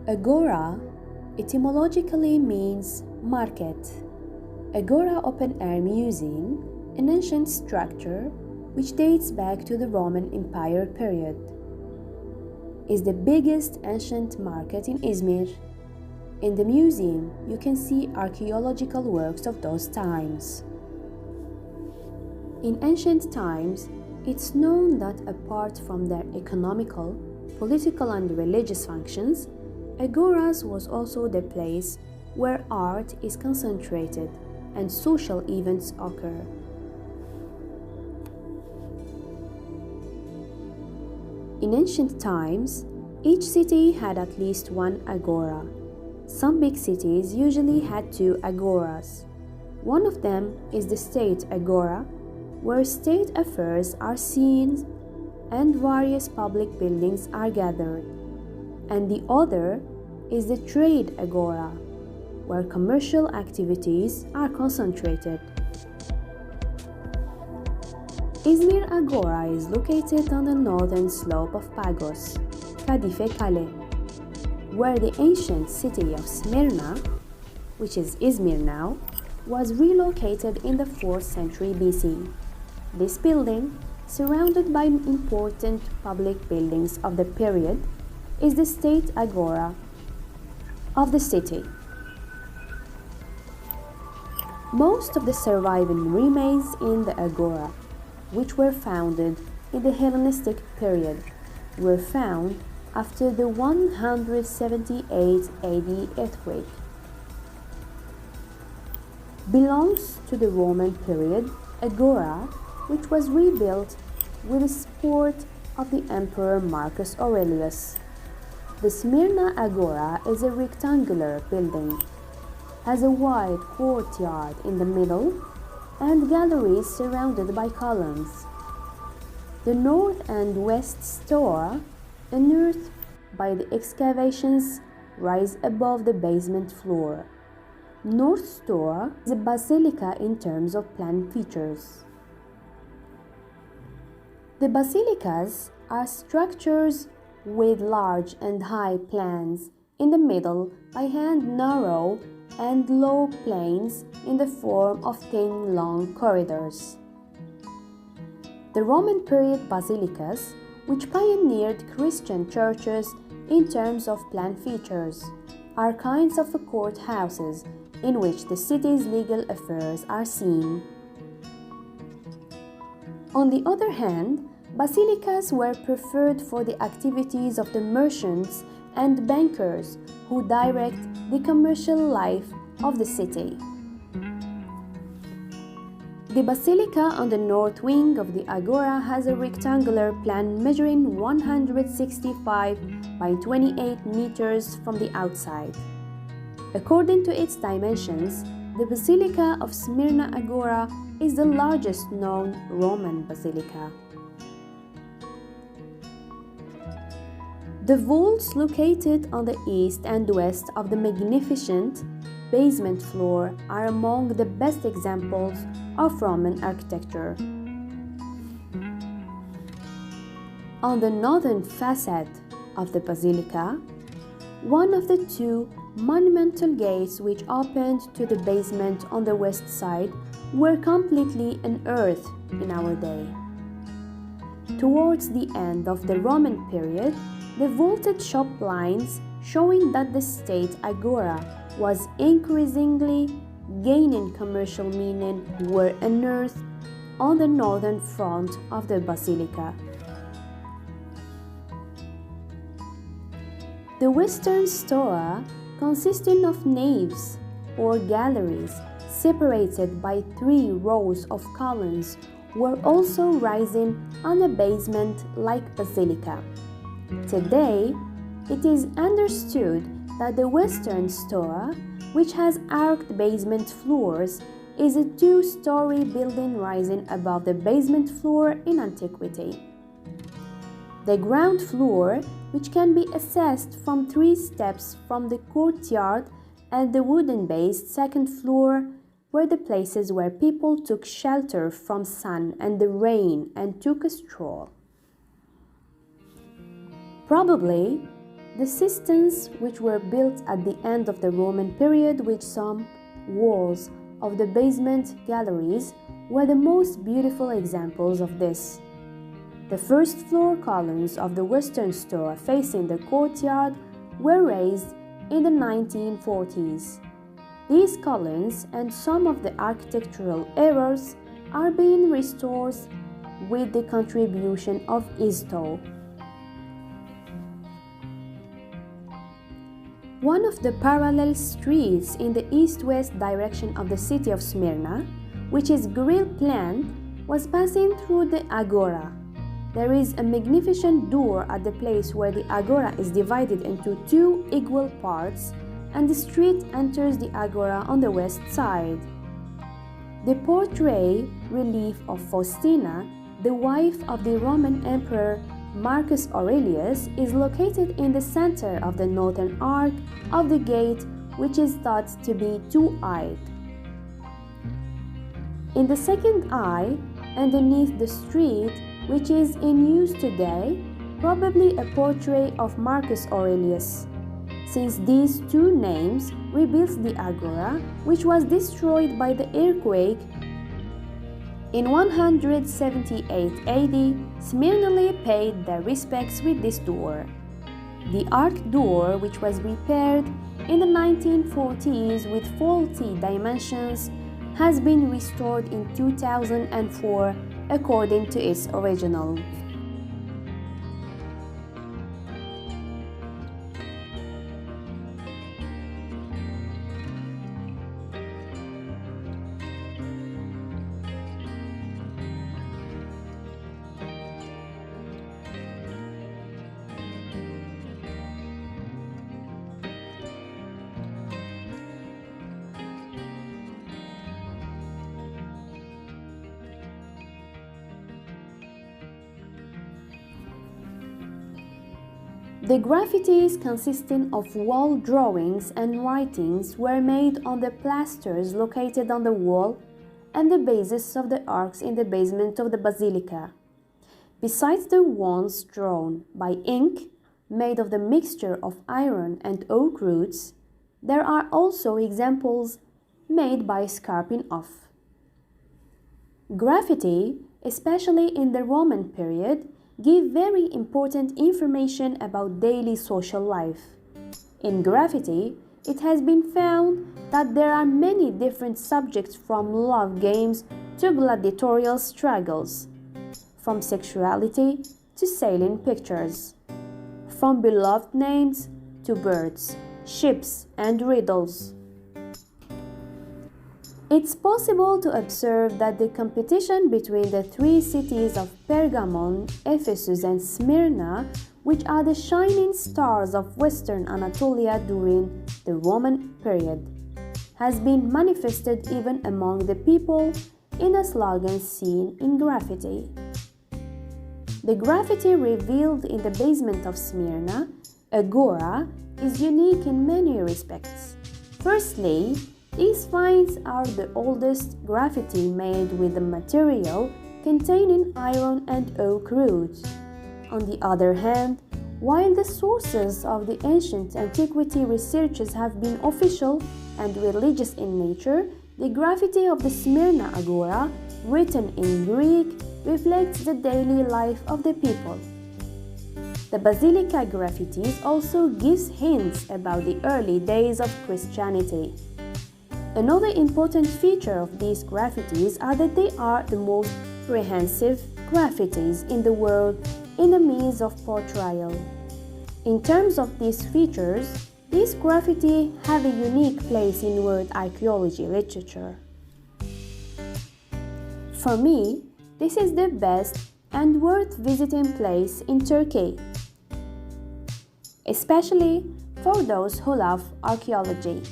Agora etymologically means market. Agora Open Air Museum, an ancient structure which dates back to the Roman Empire period, is the biggest ancient market in Izmir. In the museum, you can see archeological works of those times. In ancient times, it's known that apart from their economical, political and religious functions, agoras was also the place where art is concentrated and social events occur. In ancient times, each city had at least one agora. Some big cities usually had two agoras. One of them is the state agora, where state affairs are seen and various public buildings are gathered, and the other is the trade agora, where commercial activities are concentrated. Izmir Agora is located on the northern slope of Pagos, Kadife Kale, where the ancient city of Smyrna, which is Izmir now, was relocated in the 4th century BC. This building, surrounded by important public buildings of the period, is the state agora of the city. Most of the surviving remains in the agora, which were founded in the Hellenistic period, were found after the 178 AD earthquake. Belongs to the Roman period agora, which was rebuilt with the support of the Emperor Marcus Aurelius. The Smyrna Agora is a rectangular building, has a wide courtyard in the middle, and galleries surrounded by columns. The north and west stoa, unearthed by the excavations, rise above the basement floor. North stoa is a basilica in terms of plan features. The basilicas are structures with large and high plans in the middle by hand narrow and low planes in the form of thin long corridors. The Roman period basilicas, which pioneered Christian churches in terms of plan features, are kinds of courthouses in which the city's legal affairs are seen. On the other hand, basilicas were preferred for the activities of the merchants and bankers who direct the commercial life of the city. The basilica on the north wing of the agora has a rectangular plan measuring 165 by 28 meters from the outside. According to its dimensions, the Basilica of Smyrna Agora is the largest known Roman basilica. The vaults located on the east and west of the magnificent basement floor are among the best examples of Roman architecture. On the northern facade of the basilica, one of the two monumental gates which opened to the basement on the west side were completely unearthed in our day. Towards the end of the Roman period, the vaulted shop lines showing that the state agora was increasingly gaining commercial meaning were unearthed on the northern front of the basilica. The western stoa, consisting of naves or galleries separated by 3 rows of columns, were also rising on a basement-like basilica. Today, it is understood that the western stoa, which has arched basement floors, is a 2-story building rising above the basement floor in antiquity. The ground floor, which can be accessed from 3 steps from the courtyard, and the wooden-based second floor were the places where people took shelter from sun and the rain and took a stroll. Probably, The cisterns, which were built at the end of the Roman period with some walls of the basement galleries, were the most beautiful examples of this. The first floor columns of the western stoa facing the courtyard were raised in the 1940s. These columns and some of the architectural errors are being restored with the contribution of Isto. One of the parallel streets in the east-west direction of the city of Smyrna, which is grill plan, was passing through the agora. There is a magnificent door at the place where the agora is divided into two equal parts, and the street enters the agora on the west side. The portrait relief of Faustina, the wife of the Roman Emperor Marcus Aurelius, is located in the center of the northern arc of the gate, which is thought to be two-eyed. In the second eye, underneath the street, which is in use today, probably a portrait of Marcus Aurelius, since these two names rebuilt the agora, which was destroyed by the earthquake in 178 AD. Smyrna paid their respects with this door. The arched door, which was repaired in the 1940s with faulty dimensions, has been restored in 2004 according to its original. The graffitis consisting of wall drawings and writings were made on the plasters located on the wall and the bases of the arcs in the basement of the basilica. Besides the ones drawn by ink, made of the mixture of iron and oak roots, there are also examples made by scarping off. Graffiti, especially in the Roman period, give very important information about daily social life. In graffiti, it has been found that there are many different subjects, from love games to gladiatorial struggles, from sexuality to sailing pictures, from beloved names to birds, ships, and riddles. It's possible to observe that the competition between the three cities of Pergamon, Ephesus, and Smyrna, which are the shining stars of Western Anatolia during the Roman period, has been manifested even among the people in a slogan seen in graffiti. The graffiti revealed in the basement of Smyrna, agora, is unique in many respects. Firstly, these finds are the oldest graffiti made with the material containing iron and oak roots. On the other hand, while the sources of the ancient antiquity researches have been official and religious in nature, the graffiti of the Smyrna agora, written in Greek, reflects the daily life of the people. The basilica graffitis also gives hints about the early days of Christianity. Another important feature of these graffitis are that they are the most comprehensive graffitis in the world in the means of portrayal. In terms of these features, these graffiti have a unique place in world archaeology literature. For me, this is the best and worth visiting place in Turkey, especially for those who love archaeology.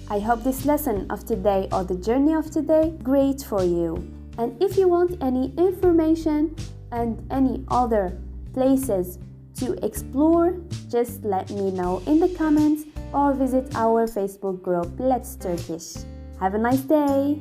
I hope this lesson of today or the journey of today great for you. And if you want any information and any other places to explore, just let me know in the comments or visit our Facebook group Let's Turkish. Have a nice day!